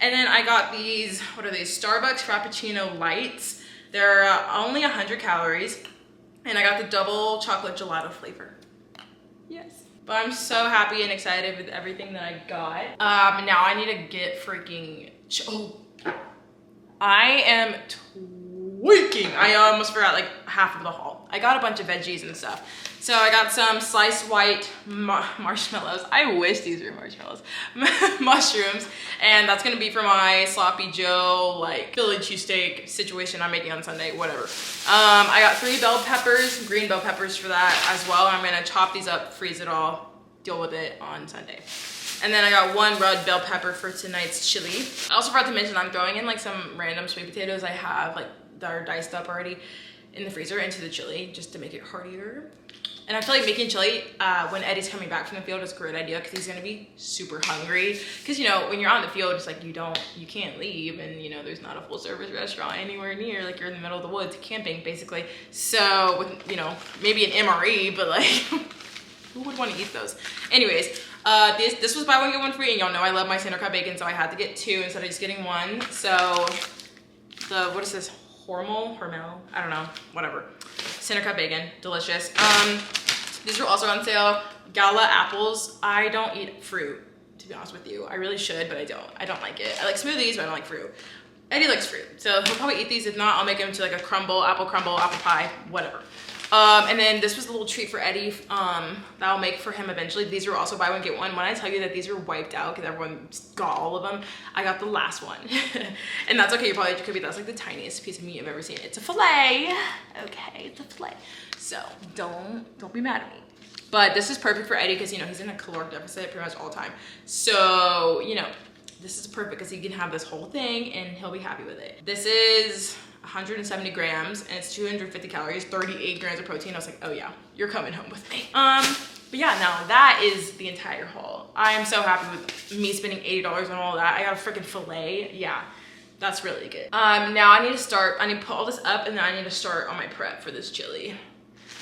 And then I got these, what are these? Starbucks Frappuccino Lights. They're only 100 calories. And I got the double chocolate gelato flavor. Yes. But I'm so happy and excited with everything that I got. Now I need to get freaking, I am tweaking. I almost forgot like half of the haul. I got a bunch of veggies and stuff. So I got some sliced white marshmallows. I wish these were marshmallows. Mushrooms. And that's gonna be for my Sloppy Joe, like Philly cheesesteak situation I'm making on Sunday, whatever. I got 3 bell peppers, green bell peppers for that as well. I'm gonna chop these up, freeze it all, deal with it on Sunday. And then I got 1 red bell pepper for tonight's chili. I also forgot to mention I'm throwing in like some random sweet potatoes I have like that are diced up already in the freezer into the chili just to make it heartier. And I feel like making chili when Eddie's coming back from the field is a great idea because he's gonna be super hungry. Because you know, when you're on the field, it's like you can't leave, and you know, there's not a full service restaurant anywhere near, like you're in the middle of the woods camping basically. So with, you know, maybe an MRE, but like who would want to eat those? Anyways, this was buy one get one free, and y'all know I love my center cut bacon, so I had to get 2 instead of just getting 1. So the, what is this? Hormel, I don't know, whatever. Center cut bacon, delicious. These were also on sale. Gala apples. I don't eat fruit, to be honest with you. I really should, but I don't. I don't like it. I like smoothies, but I don't like fruit. Eddie likes fruit, so he'll probably eat these. If not, I'll make them into like a crumble, apple pie, whatever. And then this was a little treat for Eddie that I'll make for him eventually. These were also buy one get one. When I tell you that these were wiped out because everyone got all of them, I got the last one. And that's okay. You're probably Jacoby, that's like the tiniest piece of meat I've ever seen. It's a filet. Okay, it's a filet. So don't be mad at me. But this is perfect for Eddie because, you know, he's in a caloric deficit pretty much all the time. So, you know, this is perfect because he can have this whole thing and he'll be happy with it. This is 170 grams and it's 250 calories, 38 grams of protein. I was like, oh yeah, you're coming home with me. But yeah, now that is the entire haul. I am so happy with me spending $80 on all that. I got a freaking filet. Yeah, that's really good. Now I need to put all this up and then I need to start on my prep for this chili.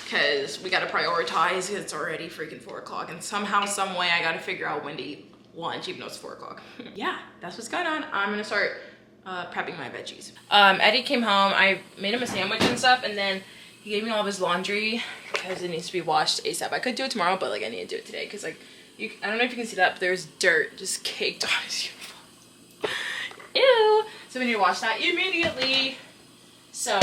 Because we gotta prioritize because it's already freaking 4 o'clock and somehow, some way I gotta figure out when to eat lunch even though it's 4 o'clock. Yeah, that's what's going on. I'm gonna start prepping my veggies. Eddie came home, I made him a sandwich and stuff, and then he gave me all of his laundry because it needs to be washed ASAP. I could do it tomorrow, but like I need to do it today because like, I don't know if you can see that, but there's dirt just caked on his uniform. Ew! So we need to wash that immediately. So,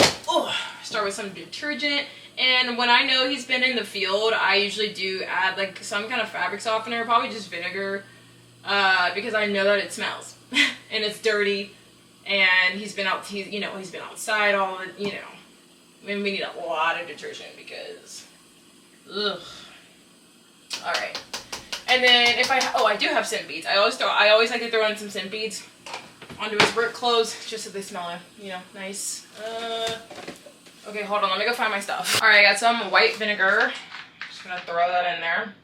start with some detergent. And when I know he's been in the field, I usually do add like some kind of fabric softener, probably just vinegar, because I know that it smells and it's dirty. And he's been outside all the, you know. I mean, we need a lot of detergent because, ugh. All right. And then if I do have scent beads. I always like to throw in some scent beads onto his work clothes just so they smell, you know, nice. Okay, hold on. Let me go find my stuff. All right, I got some white vinegar. Just gonna throw that in there.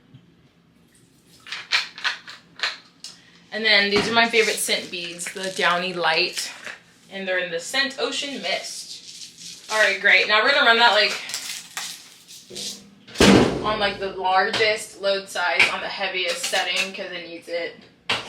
And then these are my favorite scent beads, the Downy Light. And they're in the Scent Ocean Mist. All right, great. Now we're gonna run that like on like the largest load size on the heaviest setting because it needs it.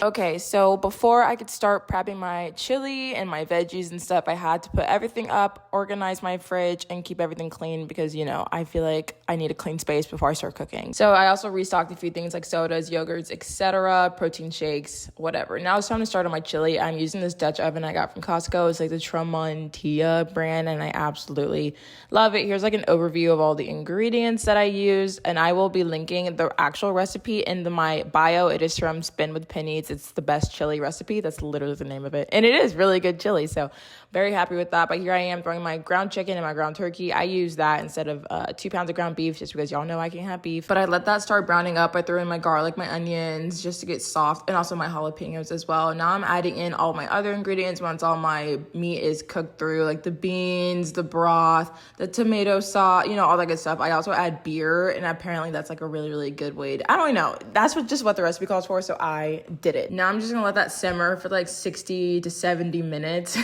Okay, so before I could start prepping my chili and my veggies and stuff, I had to put everything up, organize my fridge, and keep everything clean because, you know, I feel like I need a clean space before I start cooking. So I also restocked a few things like sodas, yogurts, etc., protein shakes, whatever. Now it's time to start on my chili. I'm using this Dutch oven I got from Costco. It's like the Tramontia brand, and I absolutely love it. Here's like an overview of all the ingredients that I use, and I will be linking the actual recipe in my bio. It is from Spin with Penny. It's the best chili recipe. That's literally the name of it. And it is really good chili. So very happy with that. But here I am throwing my ground chicken and my ground turkey. I use that instead of 2 pounds of ground beef just because y'all know I can't have beef. But I let that start browning up. I threw in my garlic, my onions just to get soft, and also my jalapenos as well. Now I'm adding in all my other ingredients once all my meat is cooked through, like the beans, the broth, the tomato sauce, you know, all that good stuff. I also add beer, and apparently that's like a really, really good way to, I don't know. That's just what the recipe calls for, so I did it. it. Now I'm just gonna let that simmer for like 60 to 70 minutes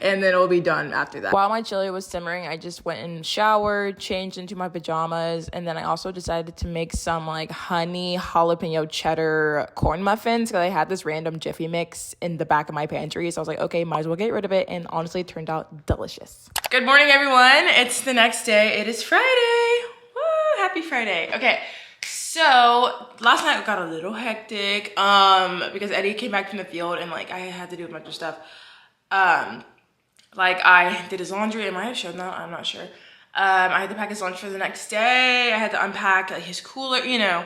and then it'll be done after that. While my chili was simmering, I just went and showered, changed into my pajamas, and then I also decided to make some like honey jalapeno cheddar corn muffins because I had this random Jiffy mix in the back of my pantry. So I was like, okay, might as well get rid of it, and honestly it turned out delicious. Good morning, everyone. It's the next day. It is Friday. Woo, happy Friday. Okay. So last night got a little hectic because Eddie came back from the field and like I had to do a bunch of stuff. Like I did his laundry. I might have shown that, I'm not sure. I had to pack his lunch for the next day. I had to unpack like his cooler, you know,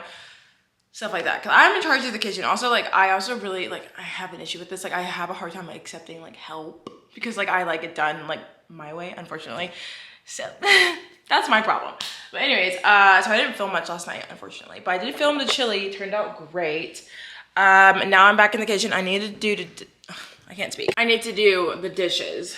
stuff like that. Cause I'm in charge of the kitchen. Also, like I also really like I have an issue with this. Like I have a hard time like accepting like help because like I like it done like my way, unfortunately. So that's my problem. But anyways, so I didn't film much last night, unfortunately. But I did film the chili. It turned out great. And now I'm back in the kitchen. I need to do I can't speak. I need to do the dishes.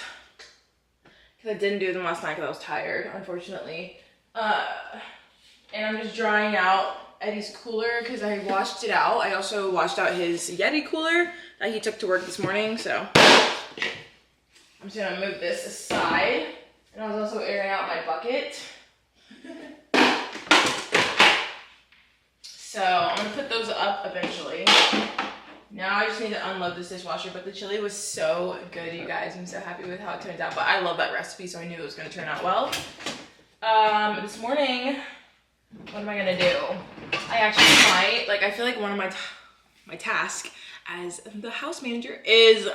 Because I didn't do them last night because I was tired, unfortunately. And I'm just drying out Eddie's cooler because I washed it out. I also washed out his Yeti cooler that he took to work this morning. So I'm just going to move this aside. And I was also airing out my bucket. So I'm gonna put those up eventually. Now I just need to unload this dishwasher, but the chili was so good, you guys. I'm so happy with how it turned out, but I love that recipe, so I knew it was gonna turn out well. This morning, what am I gonna do? I actually might, like I feel like one of my task as the house manager is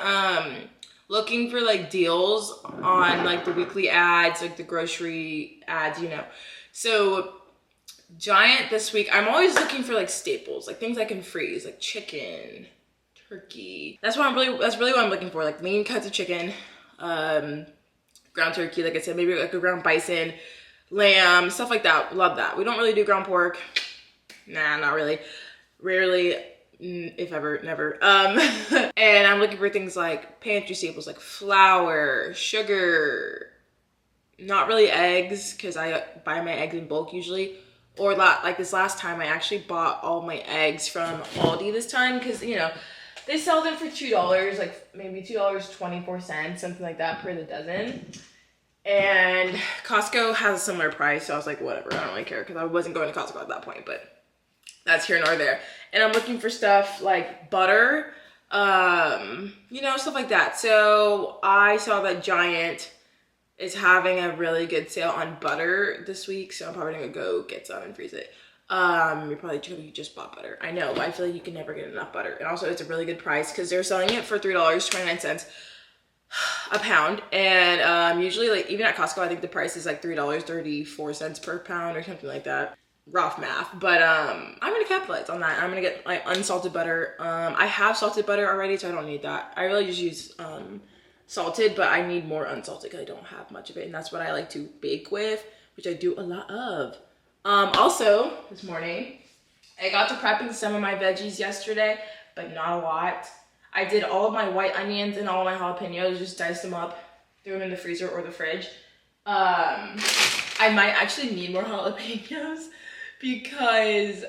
looking for like deals on like the weekly ads, like the grocery ads, you know. So Giant this week, I'm always looking for like staples, like things I can freeze, like chicken, turkey. That's really what I'm looking for, like lean cuts of chicken, ground turkey, like I said, maybe like a ground bison, lamb, stuff like that. Love that. We don't really do ground pork. Nah, not really. Rarely. If ever, never. And I'm looking for things like pantry staples, like flour, sugar, not really eggs, because I buy my eggs in bulk usually. Or like this last time, I actually bought all my eggs from Aldi this time, because, you know, they sell them for $2, like maybe $2.24, something like that per the dozen. And Costco has a similar price, so I was like, whatever, I don't really care, because I wasn't going to Costco at that point, but that's here nor there. And I'm looking for stuff like butter, you know, stuff like that. So I saw that Giant is having a really good sale on butter this week. So I'm probably gonna go get some and freeze it. You just bought butter. I know, but I feel like you can never get enough butter. And also it's a really good price because they're selling it for $3.29 a pound. And usually like even at Costco, I think the price is like $3.34 per pound or something like that. Rough math, but I'm gonna capitalize on that. I'm gonna get like unsalted butter. I have salted butter already, so I don't need that. I really just use salted, but I need more unsalted because I don't have much of it, and that's what I like to bake with, which I do a lot of. Also this morning I got to prepping some of my veggies yesterday, but not a lot. I did all of my white onions and all of my jalapenos, just diced them up, threw them in the freezer or the fridge. I might actually need more jalapenos because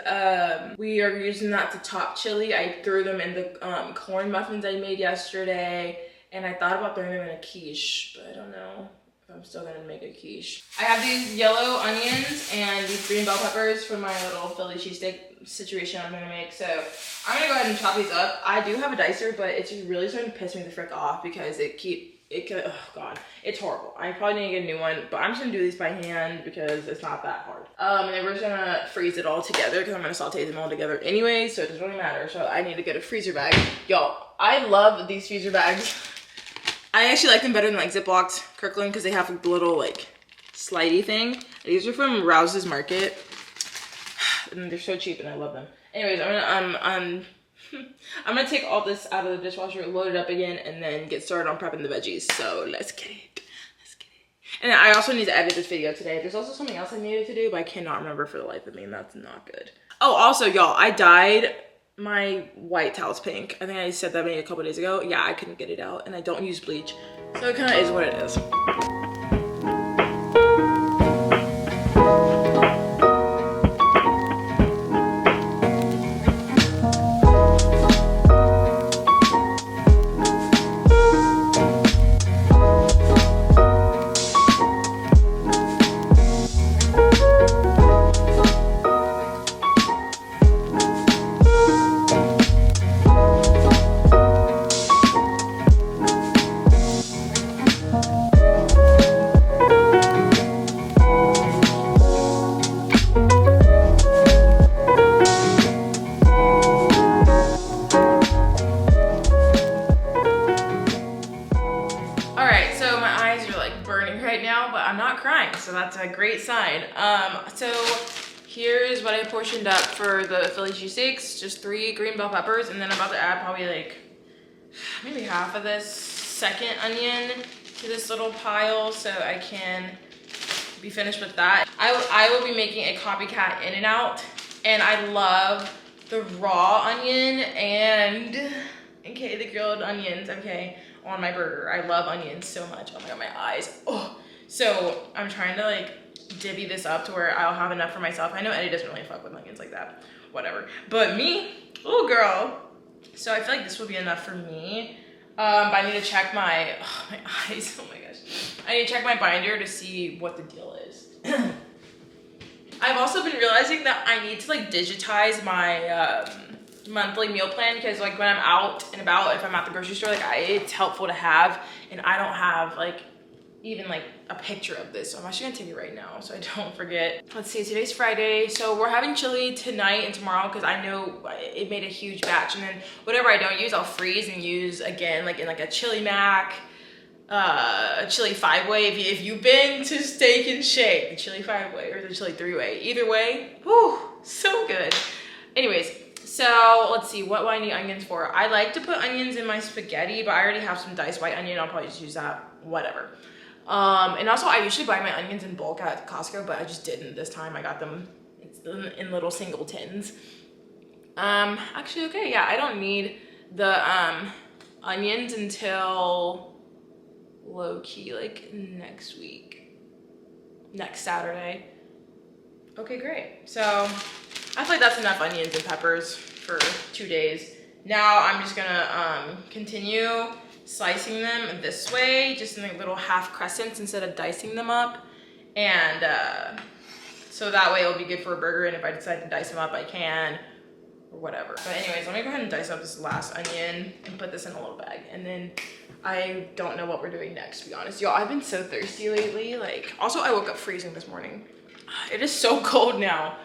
we are using that to top chili. I threw them in the corn muffins I made yesterday, and I thought about throwing them in a quiche, but I don't know if I'm still gonna make a quiche. I have these yellow onions and these green bell peppers for my little Philly cheesesteak situation I'm gonna make, so I'm gonna go ahead and chop these up. I do have a dicer, but it's just really starting to piss me the frick off because oh god, it's horrible. I probably need to get a new one, but I'm just gonna do these by hand because it's not that hard. And then we're just gonna freeze it all together because I'm gonna saute them all together anyway, so it doesn't really matter. So I need to get a freezer bag. Y'all, I love these freezer bags. I actually like them better than like Ziplocs, Kirkland, because they have like the little like slidey thing. These are from Rouse's Market, and they're so cheap, and I love them. Anyways, I'm gonna take all this out of the dishwasher, load it up again, and then get started on prepping the veggies. So let's get it. And I also need to edit this video today. There's also something else I needed to do, but I cannot remember for the life of me, and that's not good. Oh, also, y'all, I dyed my white towels pink. I think I said that maybe a couple days ago. Yeah, I couldn't get it out, and I don't use bleach, so it kind of is what it is. not crying, so that's a great sign. So here's what I portioned up for the Philly cheesesteaks. Just 3 green bell peppers, and then I'm about to add probably like maybe half of this second onion to this little pile so I can be finished with that. I will be making a copycat In-N-Out, and I love the raw onion and the grilled onions, on my burger. I love onions so much. Oh my god, my eyes. Oh. So I'm trying to like divvy this up to where I'll have enough for myself. I know Eddie doesn't really fuck with onions like that. Whatever. But me, oh girl. So I feel like this will be enough for me. But I need to check my eyes. Oh my gosh. I need to check my binder to see what the deal is. I've also been realizing that I need to like digitize my monthly meal plan, because like when I'm out and about, if I'm at the grocery store, like it's helpful to have, and I don't have like even like a picture of this, so I'm actually gonna take it right now so I don't forget. Let's see, today's Friday, so we're having chili tonight and tomorrow because I know it made a huge batch, and then whatever I don't use I'll freeze and use again, like in like a chili mac, a chili 5-way. If you've been to Steak and Shake, the chili 5-way or the chili 3-way, either way, whew, so good. Anyways, so let's see, what do I need onions for? I like to put onions in my spaghetti, but I already have some diced white onion. I'll probably just use that, whatever. And also I usually buy my onions in bulk at Costco, but I just didn't this time. I got them in little single tins. Actually, okay, yeah, I don't need the onions until low-key like next Saturday. Okay, great. So I feel like that's enough onions and peppers for 2 days. Now I'm just gonna continue slicing them this way, just in like little half crescents instead of dicing them up. And so that way it'll be good for a burger, and if I decide to dice them up, I can, or whatever. But anyways, let me go ahead and dice up this last onion and put this in a little bag. And then I don't know what we're doing next, to be honest. Y'all, I've been so thirsty lately. Like, also I woke up freezing this morning. It is so cold now.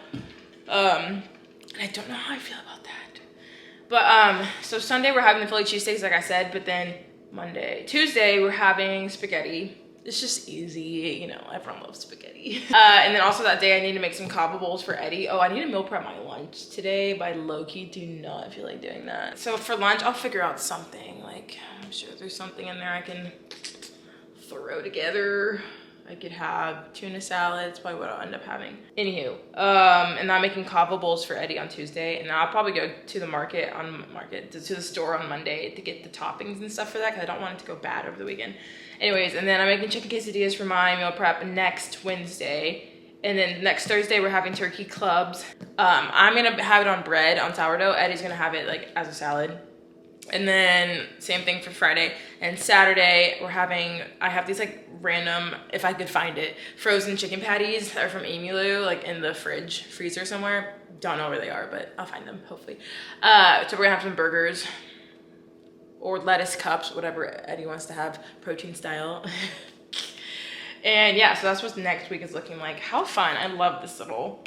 And I don't know how I feel about that. But so Sunday we're having the Philly cheesesteaks, like I said, but then Tuesday we're having spaghetti. It's just easy, you know, everyone loves spaghetti. And then also that day I need to make some kava bowls for Eddie. Oh, I need to meal prep my lunch today, but I low-key do not feel like doing that. So for lunch, I'll figure out something. Like, I'm sure there's something in there I can throw together. I could have tuna salad. It's probably what I'll end up having. Anywho, and I'm making kava bowls for Eddie on Tuesday, and I'll probably go to the to the store on Monday to get the toppings and stuff for that, because I don't want it to go bad over the weekend. Anyways, and then I'm making chicken quesadillas for my meal prep next Wednesday, and then next Thursday we're having turkey clubs. I'm gonna have it on bread, on sourdough. Eddie's gonna have it like as a salad. And then same thing for Friday. And Saturday I have these like random, if I could find it, frozen chicken patties that are from Emu, like in the freezer somewhere. Don't know where they are, but I'll find them hopefully. So we're gonna have some burgers or lettuce cups, whatever Eddie wants to have, protein style. And yeah, so that's what next week is looking like. How fun. I love this little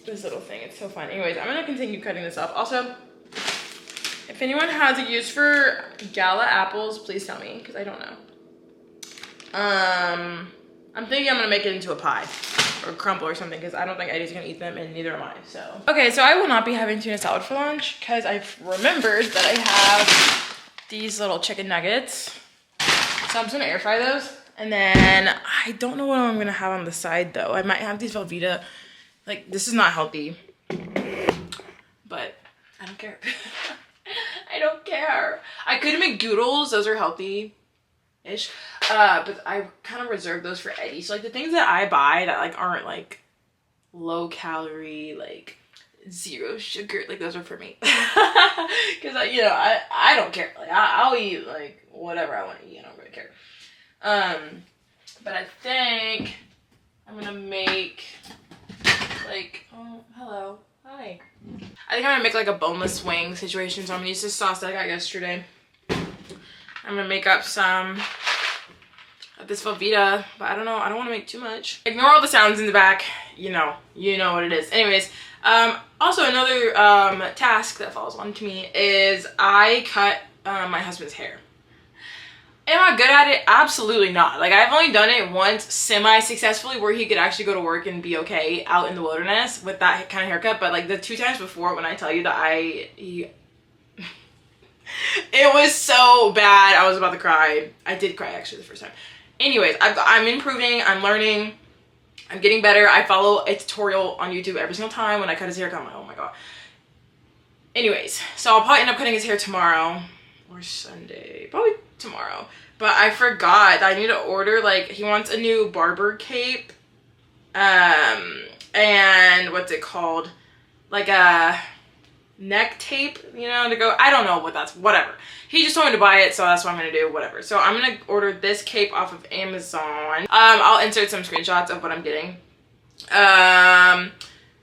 thing. It's so fun. Anyways, I'm gonna continue cutting this up. Also, if anyone has a use for gala apples, please tell me, because I don't know. I'm thinking I'm gonna make it into a pie or crumble or something, because I don't think Eddie's gonna eat them, and neither am I, so. Okay, so I will not be having tuna salad for lunch, because I've remembered that I have these little chicken nuggets. So I'm just gonna air fry those. And then I don't know what I'm gonna have on the side though. I might have these Velveeta. Like, this is not healthy, but I don't care. I don't care. I could make goodles. Those are healthy-ish. But I kind of reserve those for Eddie. So like the things that I buy that like aren't like low calorie, like zero sugar, like those are for me. Because I don't care. Like I'll eat like whatever I want to eat. I don't really care. But I think I'm gonna make like, oh, hello, hi. I think I'm gonna make like a boneless wing situation. So I'm gonna use this sauce that I got yesterday. I'm gonna make up some of this Velveeta, but I don't know, I don't wanna make too much. Ignore all the sounds in the back. You know what it is. Anyways, also another task that falls onto me is I cut my husband's hair. Am I good at it? Absolutely not. Like, I've only done it once semi-successfully where he could actually go to work and be okay out in the wilderness with that kind of haircut. But like the 2 times before, when I tell you that it was so bad. I was about to cry. I did cry actually the first time. Anyways, I'm improving. I'm learning. I'm getting better. I follow a tutorial on YouTube every single time when I cut his hair. I'm like, oh my god. Anyways, so I'll probably end up cutting his hair tomorrow or Sunday. Probably tomorrow. But I forgot that I need to order, like, he wants a new barber cape. And what's it called? Like a neck tape, you know, to go. I don't know what that's, whatever. He just told me to buy it, so that's what I'm gonna do, whatever. So I'm gonna order this cape off of Amazon. I'll insert some screenshots of what I'm getting.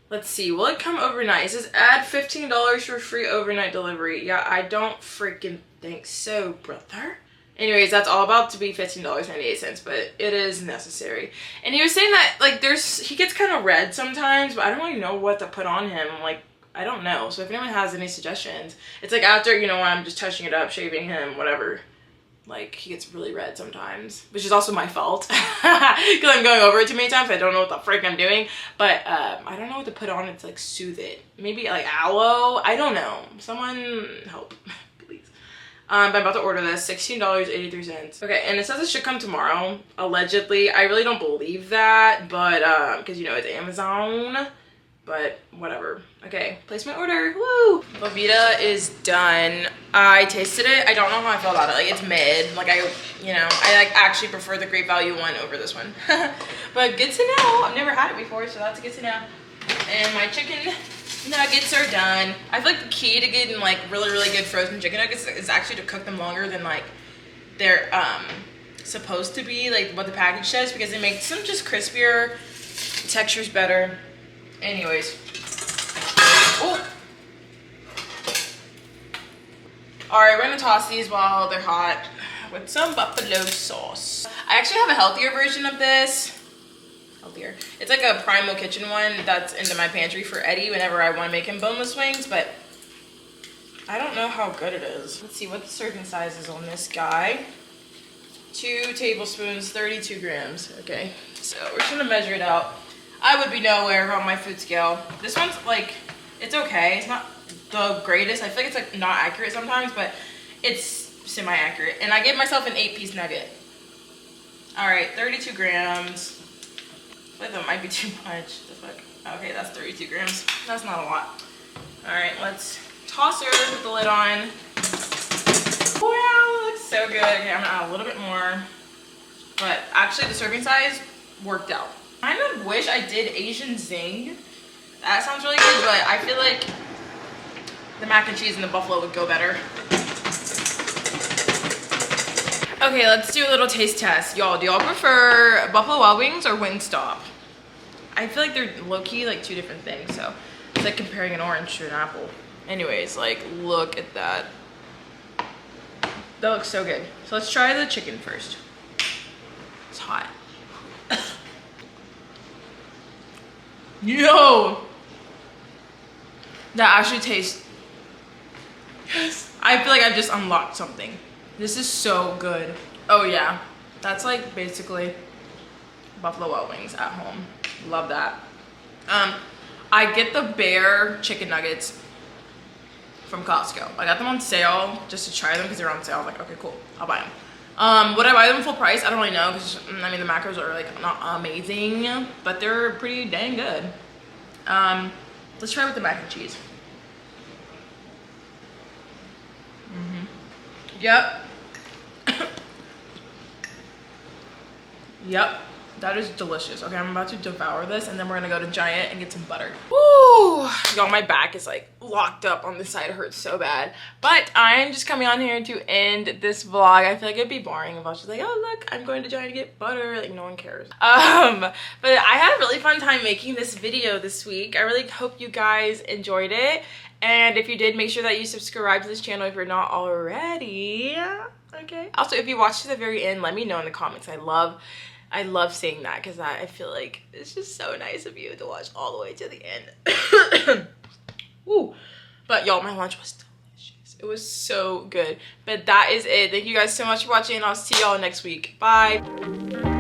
Let's see, will it come overnight? It says add $15 for free overnight delivery. Yeah, I don't freaking think so, brother. Anyways, that's all about to be $15.98, but it is necessary. And he was saying that, like, he gets kind of red sometimes, but I don't really know what to put on him. Like, I don't know. So if anyone has any suggestions, it's like after, you know, when I'm just touching it up, shaving him, whatever, like, he gets really red sometimes, which is also my fault because I'm going over it too many times. I don't know what the frick I'm doing, but I don't know what to put on it to, like, soothe it. Maybe like aloe. I don't know. Someone help. I'm about to order this, $16.83. Okay, and it says it should come tomorrow, allegedly. I really don't believe that, but, because, you know, it's Amazon, but whatever. Okay, place my order, woo! Velveeta is done. I tasted it. I don't know how I feel about it. Like, it's mid. Like, I like, actually prefer the Great Value one over this one. But good to know. I've never had it before, so that's good to know. And my chicken nuggets are done. I feel like the key to getting, like, really, really good frozen chicken nuggets is actually to cook them longer than, like, they're supposed to be, like what the package says, because it makes them just crispier, the texture's better. Anyways. Oh. Alright, we're gonna toss these while they're hot with some buffalo sauce. I actually have a healthier version of this. Healthier. It's like a Primal Kitchen one that's into my pantry for Eddie whenever I want to make him boneless wings, but I don't know how good it is. Let's see what the serving size is on this guy. 2 tablespoons, 32 grams. Okay, so we're just gonna measure it out. I would be nowhere on my food scale. This one's like, it's okay. It's not the greatest. I feel like it's like not accurate sometimes, but it's semi-accurate. And I gave myself an 8-piece nugget. All right, 32 grams. I think that might be too much. The fuck? Okay, that's 32 grams. That's not a lot. All right, let's toss her with the lid on. Wow, looks so good. Okay, I'm gonna add a little bit more. But actually the serving size worked out. I kind of wish I did Asian zing. That sounds really good, but I feel like the mac and cheese and the buffalo would go better. Okay, let's do a little taste test. Y'all, do y'all prefer Buffalo Wild Wings or Wingstop? I feel like they're low-key like 2 different things, so it's like comparing an orange to an apple. Anyways, like, look at that. That looks so good. So let's try the chicken first. It's hot. Yo! That actually tastes... Yes. I feel like I've just unlocked something. This is so good. Oh yeah, that's like basically Buffalo Wild Wings at home. Love that. I get the Bear chicken nuggets from Costco. I got them on sale just to try them because they're on sale. I was like, okay, cool, I'll buy them. Would I buy them full price? I don't really know because I mean the macros are like not amazing, but they're pretty dang good. Let's try with the mac and cheese. Yep. Yep. That is delicious. Okay, I'm about to devour this and then we're gonna go to Giant and get some butter. Woo! Y'all, my back is like locked up on this side. It hurts so bad. But I'm just coming on here to end this vlog. I feel like it'd be boring if I was just like, oh look, I'm going to Giant to get butter. Like, no one cares. But I had a really fun time making this video this week. I really hope you guys enjoyed it. And if you did, make sure that you subscribe to this channel if you're not already. Okay. Also, if you watched to the very end, let me know in the comments. I love seeing that because I feel like it's just so nice of you to watch all the way to the end. Woo. But y'all, my lunch was delicious. It was so good. But that is it. Thank you guys so much for watching, and I'll see y'all next week. Bye.